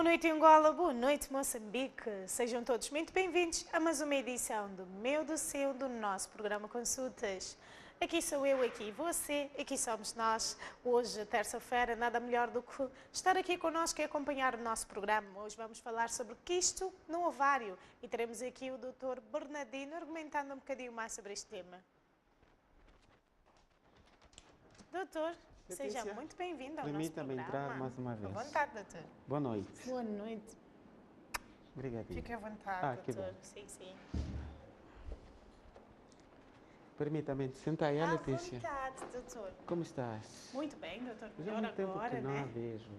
Boa noite, Angola. Boa noite, Moçambique. Sejam todos muito bem-vindos a mais uma edição do meu, do seu, do nosso programa Consultas. Aqui sou eu, aqui você, aqui somos nós. Hoje, terça-feira, nada melhor do que estar aqui connosco e acompanhar o nosso programa. Hoje vamos falar sobre quisto no ovário e teremos aqui o Dr. Bernardino argumentando um bocadinho mais sobre este tema. Doutor, seja muito bem-vindo ao nosso programa. Permita-me entrar mais uma vez. À vontade, doutor. Boa noite. Boa noite. Obrigadinho. Fique à vontade, que doutor. bom. Sim, sim. Permita-me, senta aí, À Letícia. vontade, doutor. Como estás? Muito bem, doutor. Já há Melhor muito tempo agora, que não a né? vejo.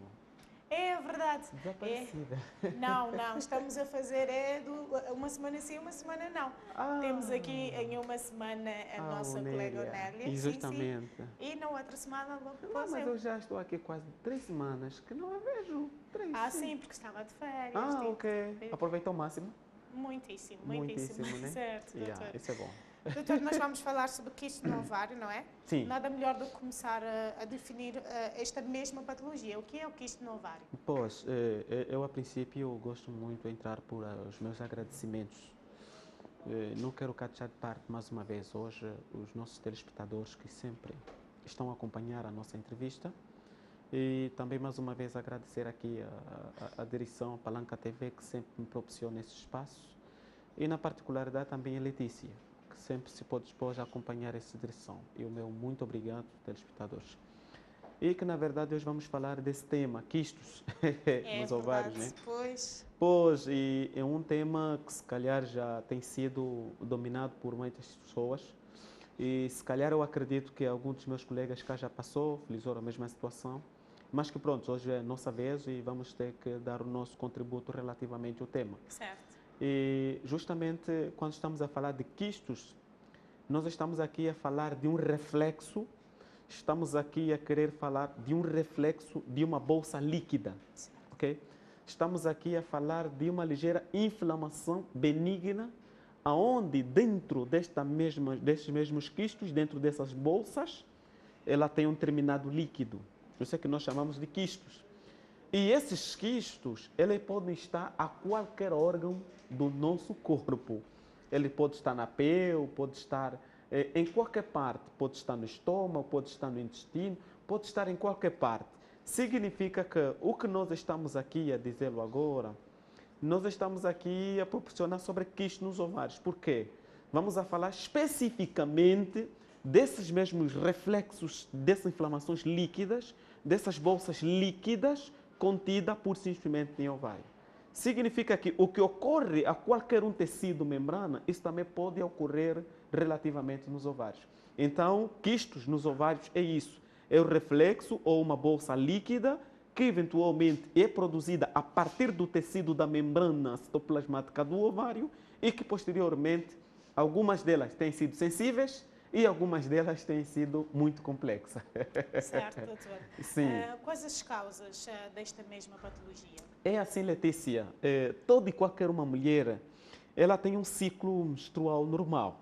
É verdade. Desaparecida. Não. Estamos a fazer uma semana sim, uma semana não. Temos aqui em uma semana a nossa colega Onélia. Exatamente. Sim. E na outra semana logo Não, depois mas eu. eu já estou aqui quase 3 semanas que não a vejo. 3. Sim, porque estava de férias. Ok. Aproveitou o máximo? Muitíssimo. Muitíssimo, né? Certo, doutor. Isso é bom. Doutor, nós vamos falar sobre quisto no ovário, não é? Sim. Nada melhor do que começar a definir esta mesma patologia. O que é o quisto no ovário? Pois, eu a princípio gosto muito de entrar por os meus agradecimentos. Não quero cá deixar de parte mais uma vez hoje os nossos telespectadores que sempre estão a acompanhar a nossa entrevista e também mais uma vez agradecer aqui a direção, a Palanca TV, que sempre me proporciona esse espaço e na particularidade também a Letícia, que sempre se pode dispor a acompanhar essa direção. E o meu muito obrigado, telespectadores. E que, na verdade, hoje vamos falar desse tema, quistos nos ovários, né? Pois, e é um tema que se calhar já tem sido dominado por muitas pessoas e se calhar eu acredito que algum dos meus colegas cá já passou, felizou a mesma situação, mas que pronto, hoje é a nossa vez e vamos ter que dar o nosso contributo relativamente ao tema. Certo. E justamente quando estamos a falar de quistos, nós estamos aqui a falar de um reflexo, estamos aqui a querer falar de um reflexo de uma bolsa líquida, ok? Estamos aqui a falar de uma ligeira inflamação benigna, aonde dentro destes mesmos quistos, dentro dessas bolsas, ela tem um determinado líquido. Isso é que nós chamamos de quistos. E esses quistos, eles podem estar a qualquer órgão do nosso corpo. Ele pode estar na pele, pode estar em qualquer parte. Pode estar no estômago, pode estar no intestino, pode estar em qualquer parte. Significa que o que nós estamos aqui a dizê-lo agora, nós estamos aqui a proporcionar sobre quistos nos ovários. Por quê? Vamos a falar especificamente desses mesmos reflexos, dessas inflamações líquidas, dessas bolsas líquidas, contida por simplesmente em ovário. Significa que o que ocorre a qualquer um tecido membrana, isso também pode ocorrer relativamente nos ovários. Então, quistos nos ovários é isso. É o reflexo ou uma bolsa líquida que eventualmente é produzida a partir do tecido da membrana citoplasmática do ovário e que posteriormente algumas delas têm sido sensíveis e algumas delas têm sido muito complexas. Certo, doutor. Sim. Quais as causas desta mesma patologia? É assim, Letícia, toda e qualquer uma mulher, ela tem um ciclo menstrual normal.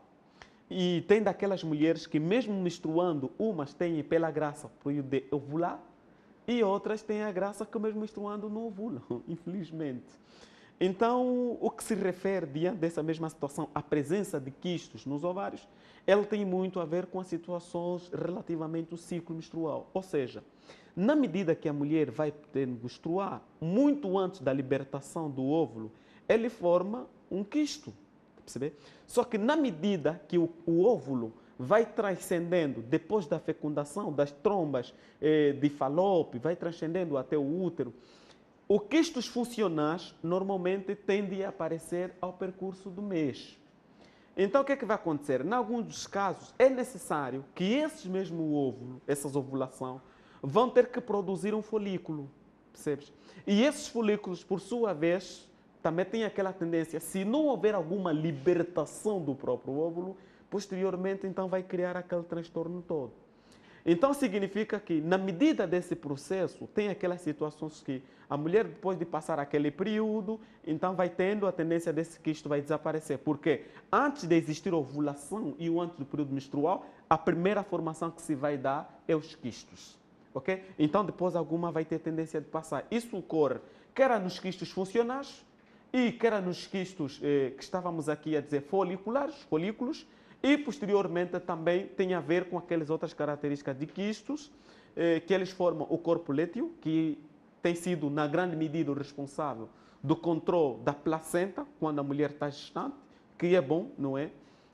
E tem daquelas mulheres que mesmo menstruando, umas têm pela graça o período de ovular e outras têm a graça que mesmo menstruando não ovulam, infelizmente. Então, o que se refere diante dessa mesma situação, a presença de quistos nos ovários, ela tem muito a ver com as situações relativamente ao ciclo menstrual. Ou seja, na medida que a mulher vai menstruar, muito antes da libertação do óvulo, ele forma um quisto. Perceber? Só que na medida que o óvulo vai transcendendo, depois da fecundação, das trombas de Falópio, vai transcendendo até o útero, os quistos funcionais normalmente tendem a aparecer ao percurso do mês. Então, o que é que vai acontecer? Em alguns dos casos, é necessário que esses mesmos óvulos, essas ovulações, vão ter que produzir um folículo, percebes? E esses folículos, por sua vez, também têm aquela tendência, se não houver alguma libertação do próprio óvulo, posteriormente, então, vai criar aquele transtorno todo. Então, significa que, na medida desse processo, tem aquelas situações que a mulher, depois de passar aquele período, então vai tendo a tendência desse quisto vai desaparecer. Porque antes de existir a ovulação e o antes do período menstrual, a primeira formação que se vai dar é os quistos. Okay? Então, depois alguma vai ter tendência de passar. Isso ocorre quer nos quistos funcionais e quer nos quistos que estávamos aqui a dizer foliculares, folículos, e posteriormente também tem a ver com aquelas outras características de quistos, que eles formam o corpo lúteo, que tem sido, na grande medida, o responsável do controle da placenta, quando a mulher está gestante, que é bom, não é?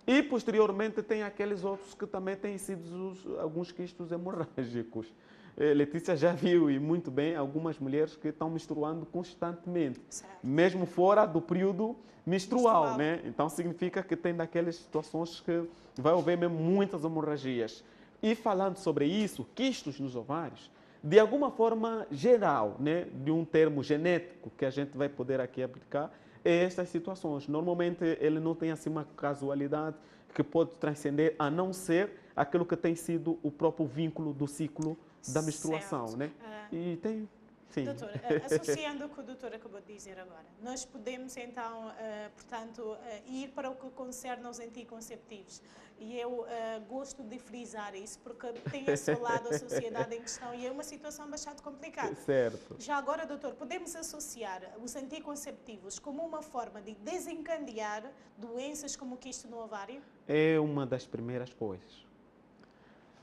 E, posteriormente, tem aqueles outros que também têm sido alguns quistos hemorrágicos. Letícia já viu, e muito bem, algumas mulheres que estão menstruando constantemente, Certo. mesmo fora do período menstrual, né? Então, significa que tem daquelas situações que vai haver mesmo muitas hemorragias. E falando sobre isso, quistos nos ovários, de alguma forma geral, né, de um termo genético que a gente vai poder aqui aplicar, é estas situações. Normalmente ele não tem assim uma casualidade que pode transcender, a não ser aquilo que tem sido o próprio vínculo do ciclo da menstruação, Certo. né? E tem, sim. Doutor, associando o que o doutor acabou de dizer agora, nós podemos então, portanto, ir para o que concerne aos anticonceptivos. E eu gosto de frisar isso porque tem esse lado da sociedade em questão e é uma situação bastante complicada. Certo. Já agora, doutor, podemos associar os anticonceptivos como uma forma de desencadear doenças como o quisto no ovário? É uma das primeiras coisas.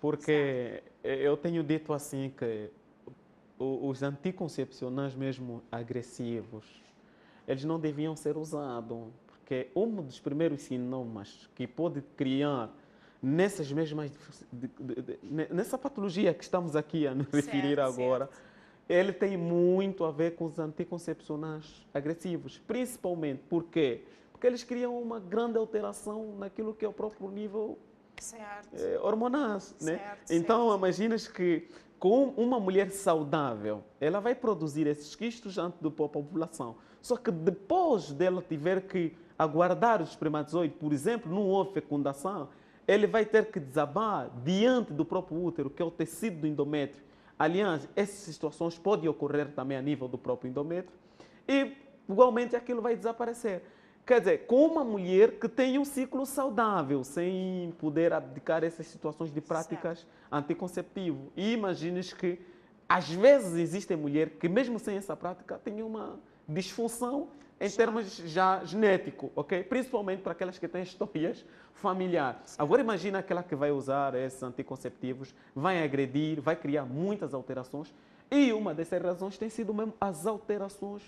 Porque eu tenho dito assim que os anticoncepcionais mesmo agressivos, eles não deviam ser usados, porque um dos primeiros sintomas que pode criar nessas mesmas nessa patologia que estamos aqui a nos referir agora, ele tem muito a ver com os anticoncepcionais agressivos, principalmente porque eles criam uma grande alteração naquilo que é o próprio nível hormonal, né? Então, imaginas que com uma mulher saudável, ela vai produzir esses quistos antes da população. Só que depois dela tiver que aguardar os espermatozoides, por exemplo, não houve fecundação, ele vai ter que desabar diante do próprio útero, que é o tecido do endométrio. Aliás, essas situações podem ocorrer também a nível do próprio endométrio e, igualmente, aquilo vai desaparecer. Quer dizer, com uma mulher que tem um ciclo saudável, sem poder abdicar essas situações de práticas anticonceptivas. E imagines que, às vezes, existem mulheres que, mesmo sem essa prática, têm uma disfunção em termos já genético, ok? Principalmente para aquelas que têm histórias familiares. Agora, imagina aquela que vai usar esses anticonceptivos, vai agredir, vai criar muitas alterações. E uma dessas razões tem sido mesmo as alterações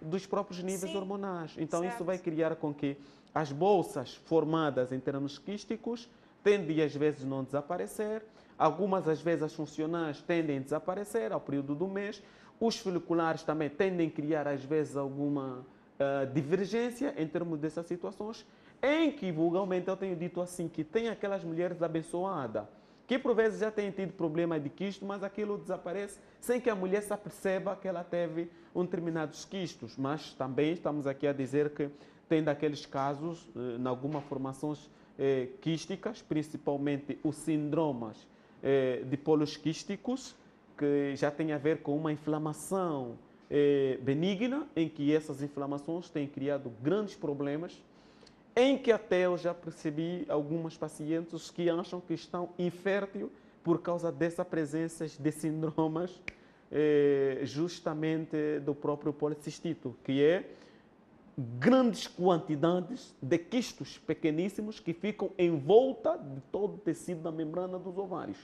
dos próprios níveis hormonais. Então, isso vai criar com que as bolsas formadas em termos quísticos tendem, às vezes, não desaparecer. Algumas, às vezes, as funcionais tendem a desaparecer ao período do mês. Os foliculares também tendem a criar, às vezes, alguma divergência em termos dessas situações, em que, vulgarmente, eu tenho dito assim, que tem aquelas mulheres abençoadas, que por vezes já têm tido problema de quisto, mas aquilo desaparece sem que a mulher se aperceba que ela teve um determinados quistos. Mas também estamos aqui a dizer que tem daqueles casos, em algumas formações quísticas, principalmente os síndromes de polos quísticos, que já tem a ver com uma inflamação benigna, em que essas inflamações têm criado grandes problemas, em que até eu já percebi algumas pacientes que acham que estão inférteis por causa dessa presença de síndromes justamente do próprio policistito, que é grandes quantidades de quistos pequeníssimos que ficam em volta de todo o tecido da membrana dos ovários.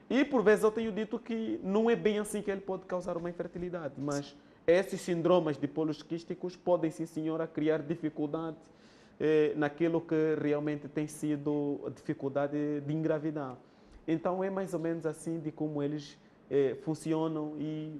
E por vezes eu tenho dito que não é bem assim que ele pode causar uma infertilidade, mas esses síndromes de polos quísticos podem, sim senhora, criar dificuldade naquilo que realmente tem sido a dificuldade de engravidar. Então é mais ou menos assim de como eles funcionam, e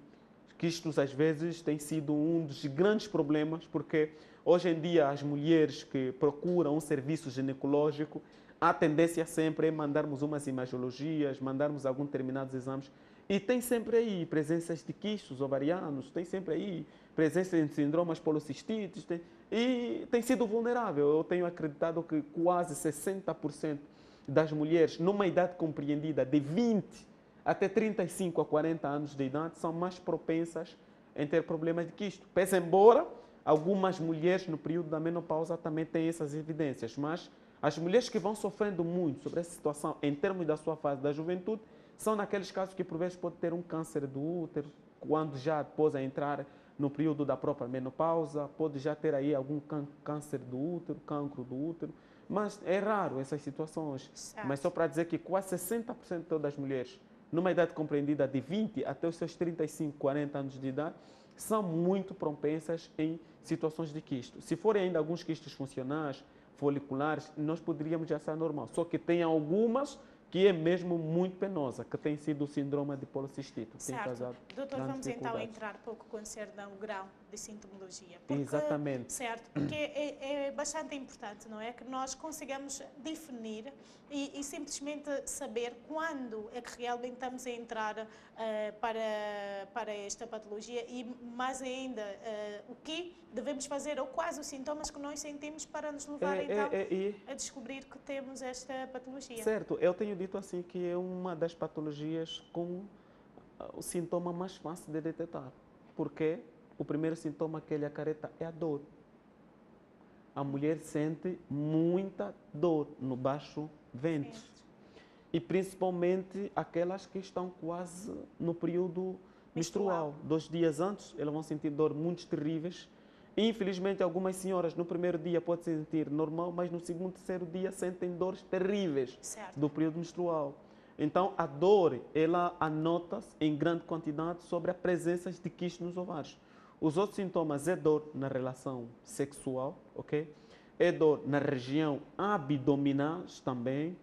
quistos às vezes tem sido um dos grandes problemas, porque hoje em dia as mulheres que procuram um serviço ginecológico, a tendência sempre é mandarmos umas imagiologias, mandarmos alguns determinados exames, e tem sempre aí presenças de quistos ovarianos, tem sempre aí presença de síndromes policistites, e tem sido vulnerável. Eu tenho acreditado que quase 60% das mulheres numa idade compreendida de 20 até 35 a 40 anos de idade são mais propensas em ter problemas de quisto. Pese embora algumas mulheres no período da menopausa também têm essas evidências, mas as mulheres que vão sofrendo muito sobre essa situação em termos da sua fase da juventude são naqueles casos que por vezes pode ter um câncer do útero, quando já depois a entrar no período da própria menopausa, pode já ter aí algum câncer do útero, cancro do útero, mas é raro essas situações. Certo. Mas só para dizer que quase 60% das mulheres, numa idade compreendida de 20 até os seus 35, 40 anos de idade, são muito propensas em situações de quisto. Se forem ainda alguns quistos funcionais, foliculares, nós poderíamos já ser normal. Só que tem algumas que é mesmo muito penosa, que tem sido o síndrome de policistite. Tem causado Doutor, grandes vamos então dificuldades. entrar pouco concerne ao grau de sintomologia. Porque, Exatamente. certo, porque é bastante importante, não é? Que nós consigamos definir e simplesmente saber quando é que realmente estamos a entrar para esta patologia e, mais ainda, o que devemos fazer ou quais os sintomas que nós sentimos para nos levar, então, a descobrir que temos esta patologia. Certo, eu tenho dito assim que é uma das patologias com o sintoma mais fácil de detectar. Porque o primeiro sintoma que ele acarreta é a dor. A mulher sente muita dor no baixo ventre. E principalmente aquelas que estão quase no período menstrual. 2 dias antes, elas vão sentir dor muito terríveis. Infelizmente, algumas senhoras no primeiro dia podem sentir normal, mas no segundo, terceiro dia sentem dores terríveis do período menstrual. Então, a dor, ela anota-se em grande quantidade sobre a presença de quistos nos ovários. Os outros sintomas é dor na relação sexual, ok? É dor na região abdominal também.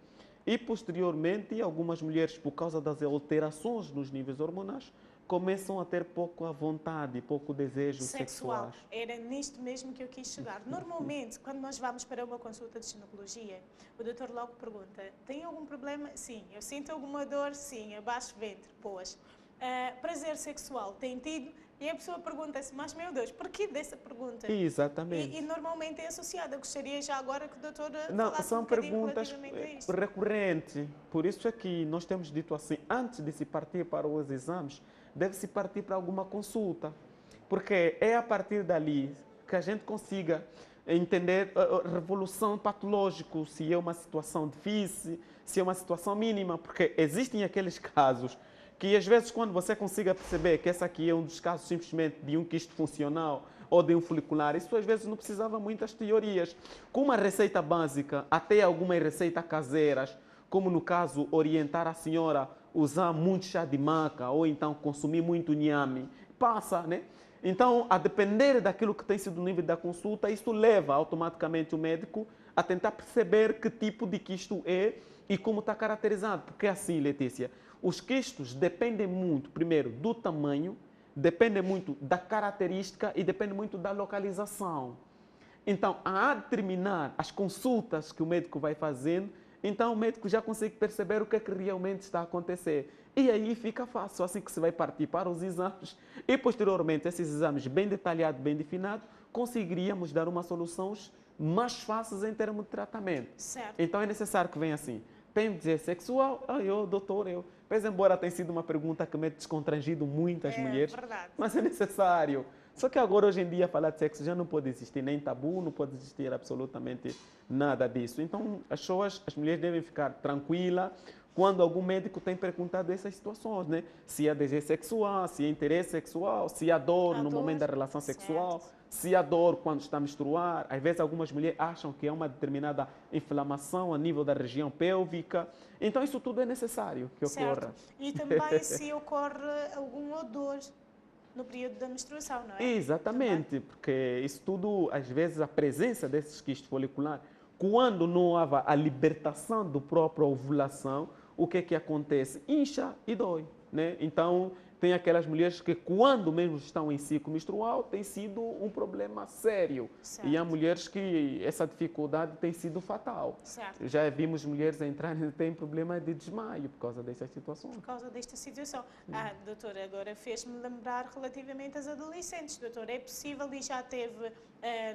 E, posteriormente, algumas mulheres, por causa das alterações nos níveis hormonais, começam a ter pouco a vontade, pouco desejo sexual. Era nisto mesmo que eu quis chegar. Normalmente, quando nós vamos para uma consulta de ginecologia, o doutor logo pergunta, tem algum problema? Sim. Eu sinto alguma dor? Sim. Abaixo ventre? Pois. Prazer sexual? Tem tido? E a pessoa pergunta-se, mas meu Deus, porquê dessa pergunta? Exatamente. E normalmente é associada. Gostaria já agora que o doutor falasse são um bocadinho perguntas relativamente a isto. recorrentes. Por isso é que nós temos dito assim, antes de se partir para os exames, deve-se partir para alguma consulta. Porque é a partir dali que a gente consiga entender a revolução patológica, se é uma situação difícil, se é uma situação mínima, porque existem aqueles casos que às vezes quando você consiga perceber que esse aqui é um dos casos simplesmente de um quisto funcional ou de um folicular, isso às vezes não precisava muitas teorias. Com uma receita básica, até algumas receitas caseiras, como no caso orientar a senhora a usar muito chá de maca ou então consumir muito inhame, passa, né? Então, a depender daquilo que tem sido o nível da consulta, isso leva automaticamente o médico a tentar perceber que tipo de quisto é e como está caracterizado. Porque assim, Letícia, os quistos dependem muito, primeiro, do tamanho, dependem muito da característica e dependem muito da localização. Então, a determinar as consultas que o médico vai fazendo, então o médico já consegue perceber o que é que realmente está a acontecer. E aí fica fácil, assim que se vai partir para os exames e posteriormente esses exames bem detalhados, bem definidos, conseguiríamos dar uma solução mais fácil em termos de tratamento. Certo. Então é necessário que venha assim. Tem desejo sexual? Doutor, Pois embora tenha sido uma pergunta que me desconstrangido muitas mulheres, verdade. Mas é necessário. Só que agora, hoje em dia, falar de sexo já não pode existir nem tabu, não pode existir absolutamente nada disso. Então, as mulheres devem ficar tranquilas quando algum médico tem perguntado essas situações, né? Se há desejo sexual, se há interesse sexual, se há dor no momento da relação sexual, se há dor quando está a menstruar. Às vezes, algumas mulheres acham que é uma determinada inflamação a nível da região pélvica. Então, isso tudo é necessário que ocorra. E também se ocorre algum odor no período da menstruação, não é? Exatamente, também. Porque isso tudo, às vezes, a presença desses quistos foliculares, quando não há a libertação do próprio ovulação, o que é que acontece? Incha e dói, né? Então, tem aquelas mulheres que, quando mesmo estão em ciclo menstrual, tem sido um problema sério. Certo. E há mulheres que essa dificuldade tem sido fatal. Certo. Já vimos mulheres entrarem e têm problema de desmaio por causa dessas situações. Por causa desta situação. Doutora, agora fez-me lembrar relativamente às adolescentes. Doutora, é possível e já teve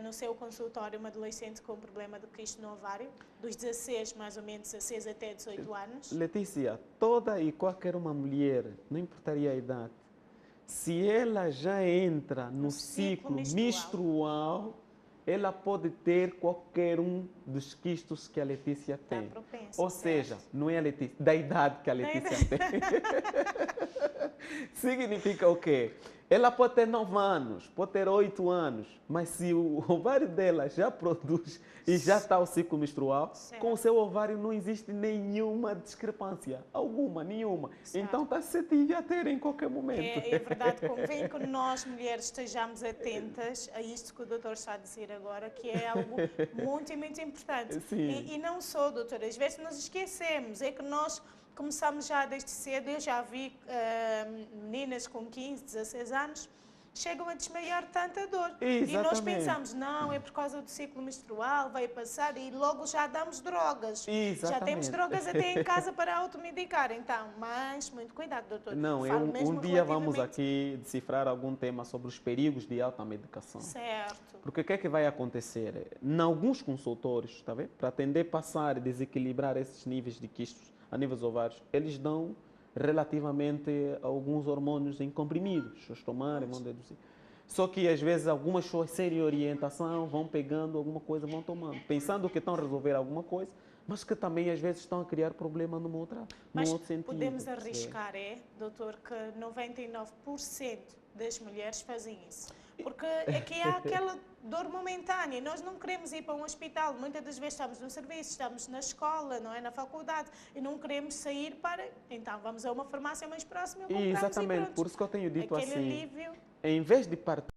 no seu consultório uma adolescente com problema de quisto no ovário? Dos 16, mais ou menos, 16 até 18 anos? Letícia, toda e qualquer uma mulher, não importaria a idade, se ela já entra no ciclo menstrual, ela pode ter qualquer um dos quistos que a Letícia tem. Ou seja, não é a Letícia, da idade que a Letícia tem. Significa o quê? Ela pode ter 9 anos, pode ter 8 anos, mas se o ovário dela já produz e já está o ciclo menstrual, Certo. com o seu ovário não existe nenhuma discrepância, alguma, nenhuma. Certo. Então está suscetível a ter em qualquer momento. É verdade, convém que nós, mulheres, estejamos atentas a isto que o doutor está a dizer agora, que é algo muito, muito importante. Sim. E não só, doutor, às vezes nós esquecemos, é que nós começamos já desde cedo, eu já vi meninas com 15, 16 anos, chegam a desmaiar de tanta dor. Exatamente. E nós pensamos, não, é por causa do ciclo menstrual, vai passar, e logo já damos drogas. Exatamente. Já temos drogas até em casa para automedicar. Então, mas muito cuidado, doutor. Não, Falo mesmo um dia vamos relativamente- aqui decifrar algum tema sobre os perigos de alta medicação. Certo. Porque o que é que vai acontecer? Em alguns consultórios, está vendo? Para atender, passar e desequilibrar esses níveis de quistos a níveis ovários, eles dão relativamente alguns hormônios em comprimidos. Os tomarem, vão deduzir. Só que às vezes algumas pessoas sem orientação vão pegando alguma coisa, vão tomando, pensando que estão a resolver alguma coisa, mas que também às vezes estão a criar problema num outro sentido. Podemos arriscar, doutor, que 99% das mulheres fazem isso. Porque aqui há aquela dor momentânea. Nós não queremos ir para um hospital. Muitas das vezes estamos no serviço, estamos na escola, não é, na faculdade, e não queremos sair para... Então, vamos a uma farmácia mais próxima e compramos. Exatamente, e pronto. por isso que eu tenho dito Aquele assim, alívio... em vez de partir